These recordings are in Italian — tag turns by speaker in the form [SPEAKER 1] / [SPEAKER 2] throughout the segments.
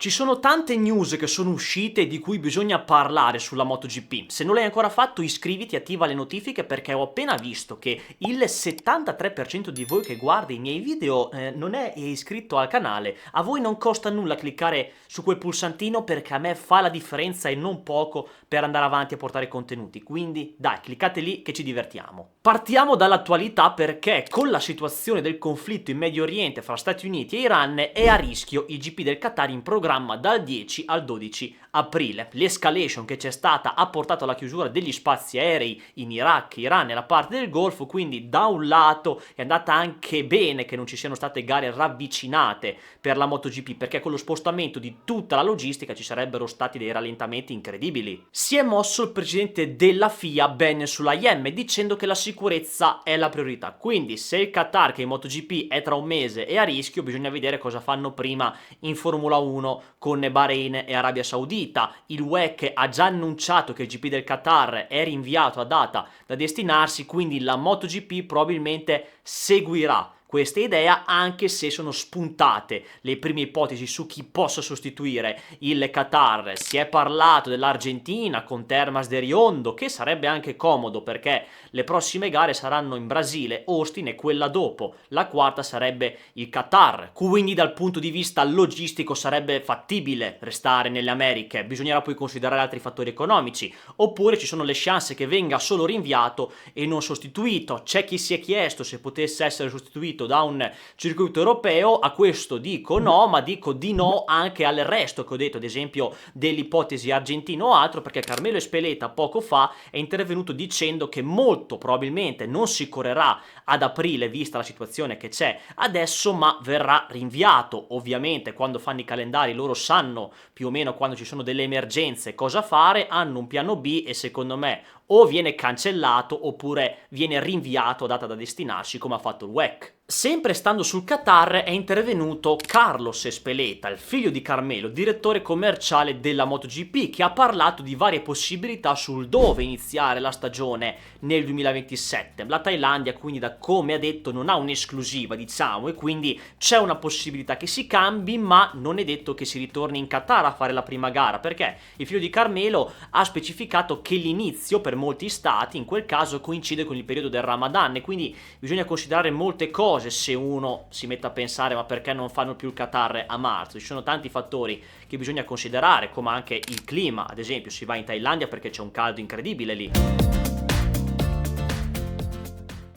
[SPEAKER 1] Ci sono tante news che sono uscite e di cui bisogna parlare sulla MotoGP. Se non l'hai ancora fatto, iscriviti e attiva le notifiche perché ho appena visto che il 73% di voi che guarda i miei video non è iscritto al canale. A voi non costa nulla cliccare su quel pulsantino perché a me fa la differenza e non poco per andare avanti a portare contenuti. Quindi dai, cliccate lì che ci divertiamo. Partiamo dall'attualità perché con la situazione del conflitto in Medio Oriente fra Stati Uniti e Iran è a rischio il GP del Qatar in programma dal 10 al 12 aprile. L'escalation che c'è stata ha portato alla chiusura degli spazi aerei in Iraq, Iran e la parte del Golfo, quindi da un lato è andata anche bene che non ci siano state gare ravvicinate per la MotoGP, perché con lo spostamento di tutta la logistica ci sarebbero stati dei rallentamenti incredibili. Si è mosso il presidente della FIA Ben Sulayem dicendo che la sicurezza è la priorità, quindi se il Qatar, che in MotoGP è tra un mese, è a rischio, bisogna vedere cosa fanno prima in Formula 1 con Bahrain e Arabia Saudita. Il WEC ha già annunciato che il GP del Qatar è rinviato a data da destinarsi, quindi la MotoGP probabilmente seguirà questa idea, anche se sono spuntate le prime ipotesi su chi possa sostituire il Qatar. Si è parlato dell'Argentina con Termas de Riondo, che sarebbe anche comodo perché le prossime gare saranno in Brasile, Austin, e quella dopo, la quarta, sarebbe il Qatar. Quindi dal punto di vista logistico sarebbe fattibile restare nelle Americhe. Bisognerà poi considerare altri fattori economici, oppure ci sono le chance che venga solo rinviato e non sostituito. C'è chi si è chiesto se potesse essere sostituito da un circuito europeo. A questo dico no, ma dico di no anche al resto che ho detto, ad esempio dell'ipotesi argentino o altro, perché Carmelo Espeleta poco fa è intervenuto dicendo che molto probabilmente non si correrà ad aprile vista la situazione che c'è adesso, ma verrà rinviato. Ovviamente quando fanno i calendari loro sanno più o meno quando ci sono delle emergenze cosa fare, hanno un piano B e secondo me o viene cancellato oppure viene rinviato a data da destinarsi, come ha fatto il WEC. Sempre stando sul Qatar è intervenuto Carlos Espeleta, il figlio di Carmelo, direttore commerciale della MotoGP, che ha parlato di varie possibilità sul dove iniziare la stagione nel 2027. La Thailandia quindi, da come ha detto, non ha un'esclusiva, diciamo, e quindi c'è una possibilità che si cambi, ma non è detto che si ritorni in Qatar a fare la prima gara, perché il figlio di Carmelo ha specificato che l'inizio per molti stati in quel caso coincide con il periodo del Ramadan e quindi bisogna considerare molte cose se uno si mette a pensare ma perché non fanno più il Qatar a marzo. Ci sono tanti fattori che bisogna considerare, come anche il clima. Ad esempio si va in Thailandia perché c'è un caldo incredibile lì.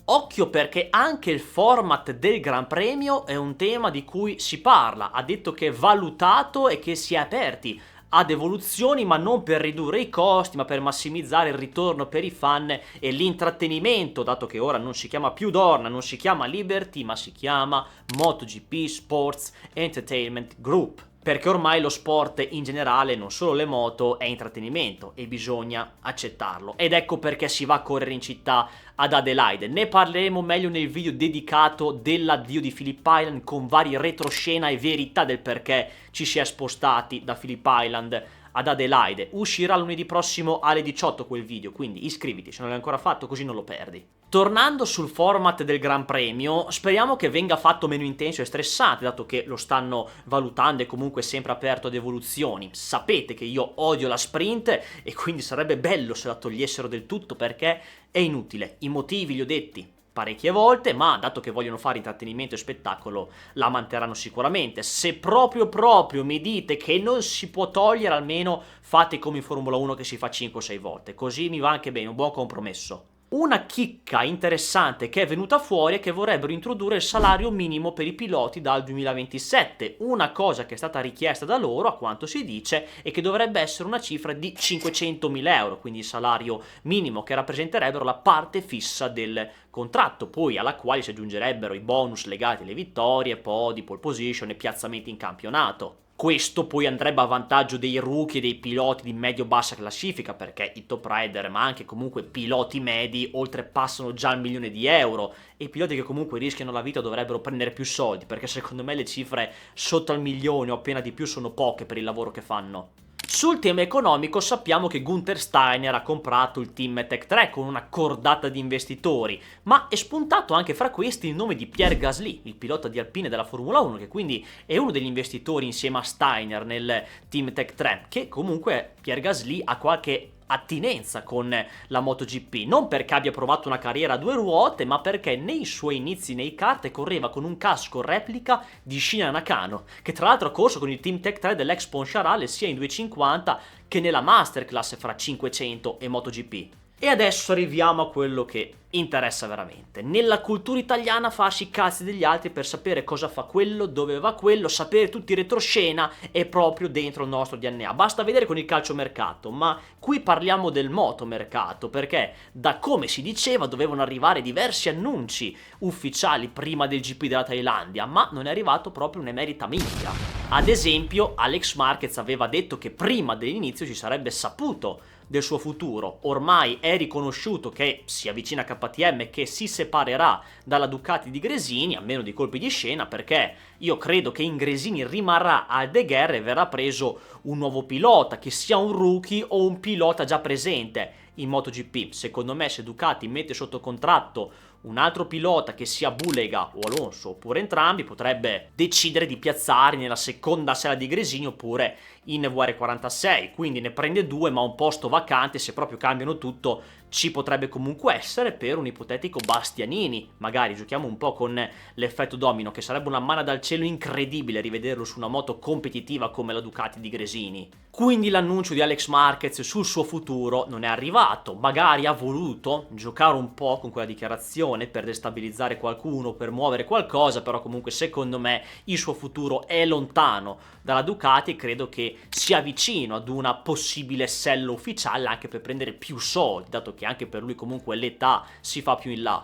[SPEAKER 1] Occhio perché anche il format del Gran Premio è un tema di cui si parla. Ha detto che è valutato e che si è aperti ad evoluzioni, ma non per ridurre i costi, ma per massimizzare il ritorno per i fan e l'intrattenimento, dato che ora non si chiama più Dorna, non si chiama Liberty, ma si chiama MotoGP Sports Entertainment Group. Perché ormai lo sport in generale, non solo le moto, è intrattenimento e bisogna accettarlo. Ed ecco perché si va a correre in città ad Adelaide. Ne parleremo meglio nel video dedicato dell'addio di Phillip Island, con vari retroscena e verità del perché ci si è spostati da Phillip Island ad Adelaide. Uscirà lunedì prossimo alle 18 quel video, quindi iscriviti se non l'hai ancora fatto, così non lo perdi. Tornando sul format del Gran Premio, speriamo che venga fatto meno intenso e stressante, dato che lo stanno valutando e comunque sempre aperto ad evoluzioni. Sapete che io odio la sprint e quindi sarebbe bello se la togliessero del tutto perché è inutile. I motivi li ho detti parecchie volte, ma dato che vogliono fare intrattenimento e spettacolo la manterranno sicuramente. Se proprio mi dite che non si può togliere, almeno fate come in Formula 1 che si fa 5-6 volte, così mi va anche bene, un buon compromesso. Una chicca interessante che è venuta fuori è che vorrebbero introdurre il salario minimo per i piloti dal 2027, una cosa che è stata richiesta da loro, a quanto si dice, e che dovrebbe essere una cifra di 500.000 euro, quindi il salario minimo, che rappresenterebbero la parte fissa del contratto, poi alla quale si aggiungerebbero i bonus legati alle vittorie, podi, pole position e piazzamenti in campionato. Questo poi andrebbe a vantaggio dei rookie e dei piloti di medio-bassa classifica, perché i top rider, ma anche comunque piloti medi, oltrepassano già il 1.000.000 di euro, e i piloti che comunque rischiano la vita dovrebbero prendere più soldi, perché secondo me le cifre sotto al 1.000.000 o appena di più sono poche per il lavoro che fanno. Sul tema economico sappiamo che Gunther Steiner ha comprato il team Tech3 con una cordata di investitori, ma è spuntato anche fra questi il nome di Pierre Gasly, il pilota di Alpine della Formula 1, che quindi è uno degli investitori insieme a Steiner nel team Tech3, che comunque Pierre Gasly ha qualche attinenza con la MotoGP, non perché abbia provato una carriera a due ruote, ma perché nei suoi inizi nei kart correva con un casco replica di Shinya Nakano, che tra l'altro ha corso con il team Tech 3 dell'ex Ponsciarale sia in 250 che nella masterclass fra 500 e MotoGP. E adesso arriviamo a quello che interessa veramente. Nella cultura italiana farsi i cazzi degli altri per sapere cosa fa quello, dove va quello, sapere tutti i retroscena è proprio dentro il nostro DNA. Basta vedere con il calciomercato, ma qui parliamo del motomercato, perché da come si diceva dovevano arrivare diversi annunci ufficiali prima del GP della Thailandia, ma non è arrivato proprio un'emerita minchia. Ad esempio, Alex Marquez aveva detto che prima dell'inizio si sarebbe saputo del suo futuro. Ormai è riconosciuto che si avvicina a KTM, che si separerà dalla Ducati di Gresini, a meno di colpi di scena, perché io credo che in Gresini rimarrà al De Guerre e verrà preso un nuovo pilota, che sia un rookie o un pilota già presente in MotoGP. Secondo me, se Ducati mette sotto contratto un altro pilota, che sia Bulega o Alonso oppure entrambi, potrebbe decidere di piazzare nella seconda sella di Gresini oppure in VR46, quindi ne prende due, ma un posto vacante, se proprio cambiano tutto, ci potrebbe comunque essere per un ipotetico Bastianini. Magari giochiamo un po' con l'effetto domino, che sarebbe una manna dal cielo incredibile rivederlo su una moto competitiva come la Ducati di Gresini. Quindi l'annuncio di Alex Marquez sul suo futuro non è arrivato. Magari ha voluto giocare un po' con quella dichiarazione per destabilizzare qualcuno, per muovere qualcosa, però comunque secondo me il suo futuro è lontano dalla Ducati e credo che sia vicino ad una possibile sella ufficiale, anche per prendere più soldi, dato che anche per lui comunque l'età si fa più in là.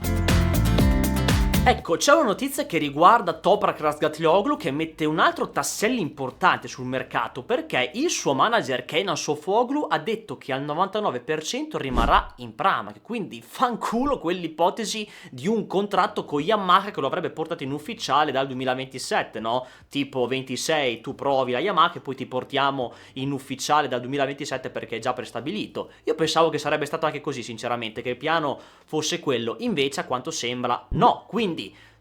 [SPEAKER 1] Ecco, c'è una notizia che riguarda Toprak Razgatlioglu, che mette un altro tassello importante sul mercato, perché il suo manager Kenan Sofuoglu ha detto che al 99% rimarrà in Pramac, quindi fanculo quell'ipotesi di un contratto con Yamaha che lo avrebbe portato in ufficiale dal 2027, no? Tipo 26 tu provi la Yamaha e poi ti portiamo in ufficiale dal 2027 perché è già prestabilito. Io pensavo che sarebbe stato anche così, sinceramente, che il piano fosse quello, invece a quanto sembra no. Quindi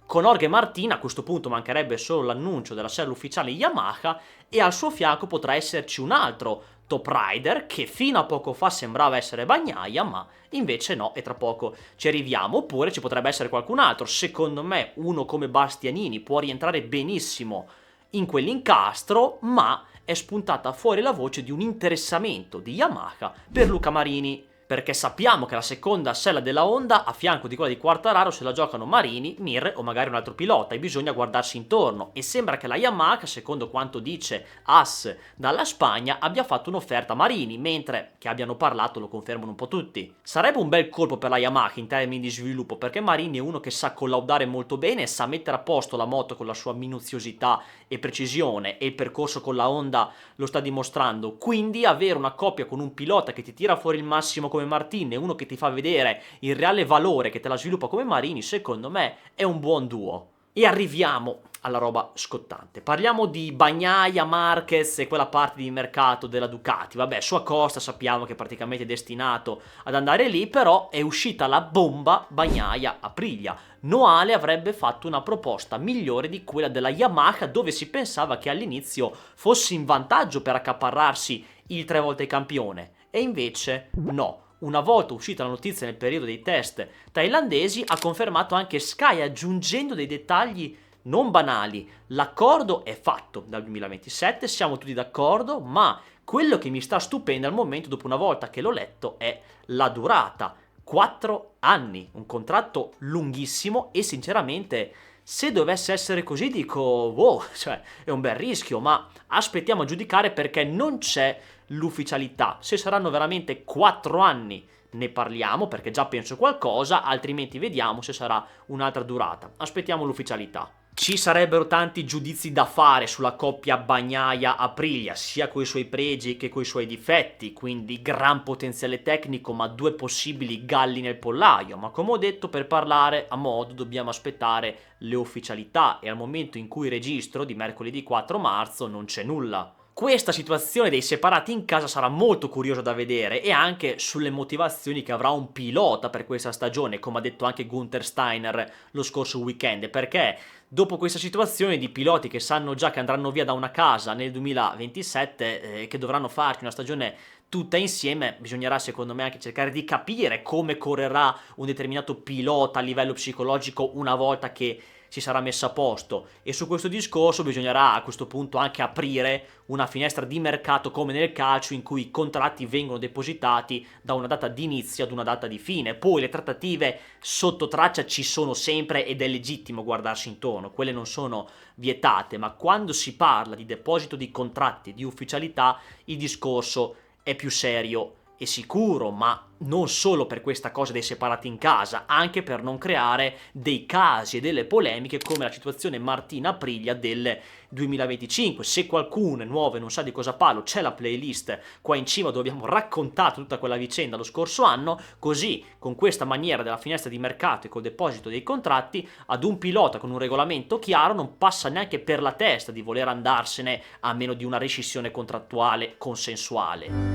[SPEAKER 1] con Jorge Martin a questo punto mancherebbe solo l'annuncio della sella ufficiale Yamaha e al suo fianco potrà esserci un altro top rider che fino a poco fa sembrava essere Bagnaia, ma invece no, e tra poco ci arriviamo. Oppure ci potrebbe essere qualcun altro. Secondo me uno come Bastianini può rientrare benissimo in quell'incastro, ma è spuntata fuori la voce di un interessamento di Yamaha per Luca Marini, perché sappiamo che la seconda sella della Honda a fianco di quella di Quartararo se la giocano Marini, Mir o magari un altro pilota, e bisogna guardarsi intorno, e sembra che la Yamaha, secondo quanto dice AS dalla Spagna, abbia fatto un'offerta a Marini, mentre che abbiano parlato lo confermano un po' tutti. Sarebbe un bel colpo per la Yamaha in termini di sviluppo, perché Marini è uno che sa collaudare molto bene e sa mettere a posto la moto con la sua minuziosità e precisione, e il percorso con la Honda lo sta dimostrando. Quindi avere una coppia con un pilota che ti tira fuori il massimo come Martin e uno che ti fa vedere il reale valore, che te la sviluppa come Marini, secondo me è un buon duo. E arriviamo alla roba scottante. Parliamo di Bagnaia, Marquez e quella parte di mercato della Ducati. Vabbè, su Acosta sappiamo che è praticamente destinato ad andare lì, però è uscita la bomba Bagnaia Aprilia. Noale avrebbe fatto una proposta migliore di quella della Yamaha, dove si pensava che all'inizio fosse in vantaggio per accaparrarsi il 3 volte campione, e invece no. Una volta uscita la notizia nel periodo dei test thailandesi, ha confermato anche Sky aggiungendo dei dettagli non banali. L'accordo è fatto dal 2027, siamo tutti d'accordo, ma quello che mi sta stupendo al momento, dopo una volta che l'ho letto, è la durata. 4 anni, un contratto lunghissimo, e sinceramente se dovesse essere così dico wow, cioè è un bel rischio, ma aspettiamo a giudicare perché non c'è l'ufficialità. Se saranno veramente 4 anni ne parliamo, perché già penso qualcosa, altrimenti vediamo se sarà un'altra durata. Aspettiamo l'ufficialità. Ci sarebbero tanti giudizi da fare sulla coppia Bagnaia-Aprilia, sia coi suoi pregi che coi suoi difetti, quindi gran potenziale tecnico ma due possibili galli nel pollaio. Ma come ho detto, per parlare a modo dobbiamo aspettare le ufficialità, e al momento in cui registro, di mercoledì 4 marzo, non c'è nulla. Questa situazione dei separati in casa sarà molto curiosa da vedere, e anche sulle motivazioni che avrà un pilota per questa stagione, come ha detto anche Gunther Steiner lo scorso weekend, perché dopo questa situazione di piloti che sanno già che andranno via da una casa nel 2027 che dovranno farci una stagione tutta insieme, bisognerà secondo me anche cercare di capire come correrà un determinato pilota a livello psicologico una volta che si sarà messo a posto, e su questo discorso bisognerà a questo punto anche aprire una finestra di mercato come nel calcio, in cui i contratti vengono depositati da una data di inizio ad una data di fine. Poi le trattative sotto traccia ci sono sempre ed è legittimo guardarsi intorno, quelle non sono vietate, ma quando si parla di deposito di contratti, di ufficialità, il discorso è più serio e sicuro, ma non solo per questa cosa dei separati in casa, anche per non creare dei casi e delle polemiche come la situazione Martina Aprilia del 2025. Se qualcuno è nuovo e non sa di cosa parlo, c'è la playlist qua in cima dove abbiamo raccontato tutta quella vicenda lo scorso anno, così con questa maniera della finestra di mercato e col deposito dei contratti, ad un pilota con un regolamento chiaro non passa neanche per la testa di voler andarsene a meno di una rescissione contrattuale consensuale.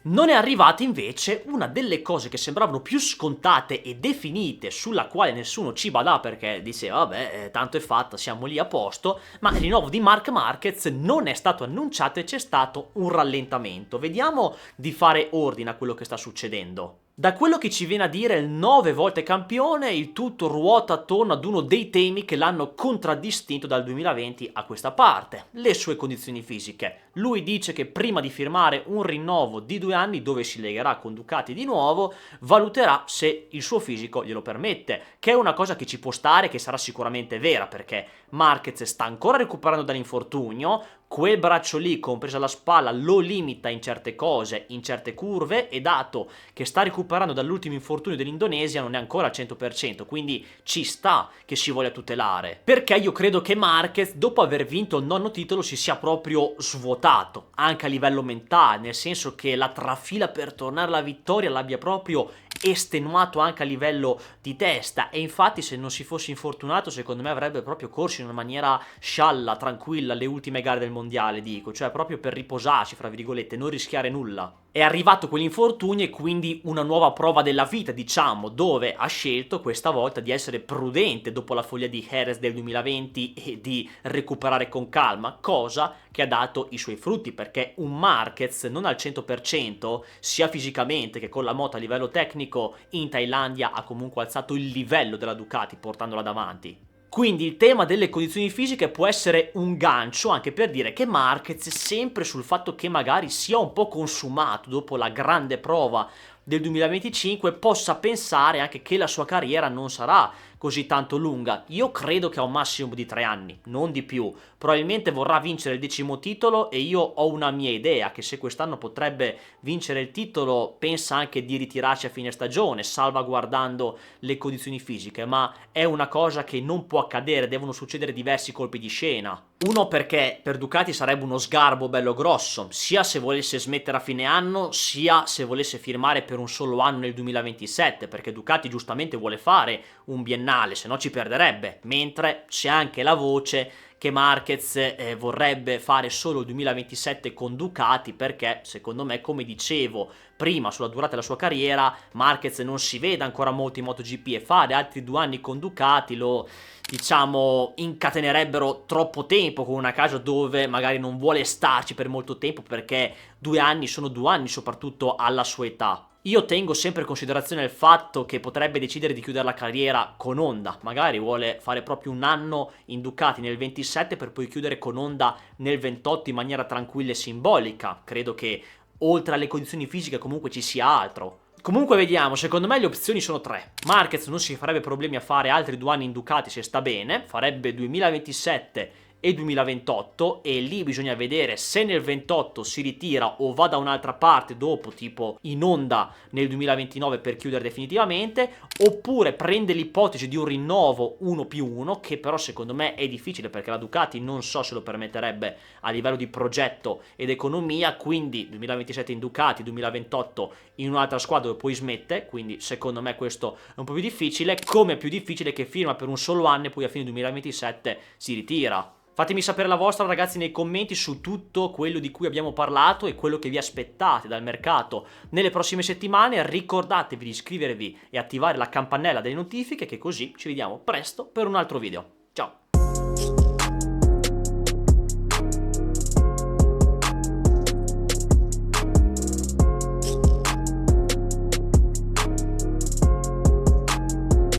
[SPEAKER 1] Non è arrivata invece una delle cose che sembravano più scontate e definite, sulla quale nessuno ci badà perché diceva vabbè, tanto è fatta, siamo lì a posto, ma il rinnovo di Marc Marquez non è stato annunciato e c'è stato un rallentamento. Vediamo di fare ordine a quello che sta succedendo. Da quello che ci viene a dire il 9 volte campione, il tutto ruota attorno ad uno dei temi che l'hanno contraddistinto dal 2020 a questa parte: le sue condizioni fisiche. Lui dice che prima di firmare un rinnovo di 2 anni dove si legherà con Ducati di nuovo, valuterà se il suo fisico glielo permette, che è una cosa che ci può stare, che sarà sicuramente vera, perché Marquez sta ancora recuperando dall'infortunio, quel braccio lì, compresa la spalla, lo limita in certe cose, in certe curve, e dato che sta recuperando dall'ultimo infortunio dell'Indonesia non è ancora al 100%, quindi ci sta che si voglia tutelare. Perché io credo che Marquez, dopo aver vinto il 9° titolo, si sia proprio svuotato, anche a livello mentale, nel senso che la trafila per tornare alla vittoria l'abbia proprio estenuato anche a livello di testa, e infatti se non si fosse infortunato secondo me avrebbe proprio corso in una maniera scialla, tranquilla le ultime gare del mondiale, dico, cioè proprio per riposarsi, fra virgolette, non rischiare nulla. È arrivato quell'infortunio e quindi una nuova prova della vita, diciamo, dove ha scelto questa volta di essere prudente dopo la follia di Jerez del 2020 e di recuperare con calma, cosa che ha dato i suoi frutti, perché un Marquez non al 100%, sia fisicamente che con la moto a livello tecnico, in Thailandia ha comunque alzato il livello della Ducati portandola davanti. Quindi il tema delle condizioni fisiche può essere un gancio anche per dire che Marquez, sempre sul fatto che magari sia un po' consumato dopo la grande prova del 2025, possa pensare anche che la sua carriera non sarà così tanto lunga. Io credo che ha un massimo di 3 anni, non di più. Probabilmente vorrà vincere il 10° titolo e io ho una mia idea, che se quest'anno potrebbe vincere il titolo pensa anche di ritirarsi a fine stagione, salvaguardando le condizioni fisiche, ma è una cosa che non può accadere, devono succedere diversi colpi di scena. Uno, perché per Ducati sarebbe uno sgarbo bello grosso, sia se volesse smettere a fine anno, sia se volesse firmare per un solo anno nel 2027, perché Ducati giustamente vuole fare un biennale, se no ci perderebbe, mentre c'è anche la voce che Marquez vorrebbe fare solo il 2027 con Ducati, perché secondo me, come dicevo prima sulla durata della sua carriera, Marquez non si vede ancora molto in MotoGP, e fare altri 2 anni con Ducati lo, diciamo, incatenerebbero troppo tempo con una casa dove magari non vuole starci per molto tempo, perché 2 anni sono 2 anni soprattutto alla sua età. Io tengo sempre in considerazione il fatto che potrebbe decidere di chiudere la carriera con Honda, magari vuole fare proprio un anno in Ducati nel 27 per poi chiudere con Honda nel 28 in maniera tranquilla e simbolica. Credo che oltre alle condizioni fisiche comunque ci sia altro. Comunque vediamo, secondo me le opzioni sono 3. Marquez non si farebbe problemi a fare altri 2 anni in Ducati se sta bene, farebbe 2027 e 2028, e lì bisogna vedere se nel 28 si ritira o va da un'altra parte dopo, tipo in Honda nel 2029 per chiudere definitivamente, oppure prende l'ipotesi di un rinnovo 1+1, che però secondo me è difficile perché la Ducati non so se lo permetterebbe a livello di progetto ed economia, quindi 2027 in Ducati, 2028 in un'altra squadra dove poi smette, quindi secondo me questo è un po' più difficile, come è più difficile che firma per un solo anno e poi a fine 2027 si ritira. Fatemi sapere la vostra ragazzi nei commenti su tutto quello di cui abbiamo parlato e quello che vi aspettate dal mercato nelle prossime settimane. Ricordatevi di iscrivervi e attivare la campanella delle notifiche, che così ci vediamo presto per un altro video.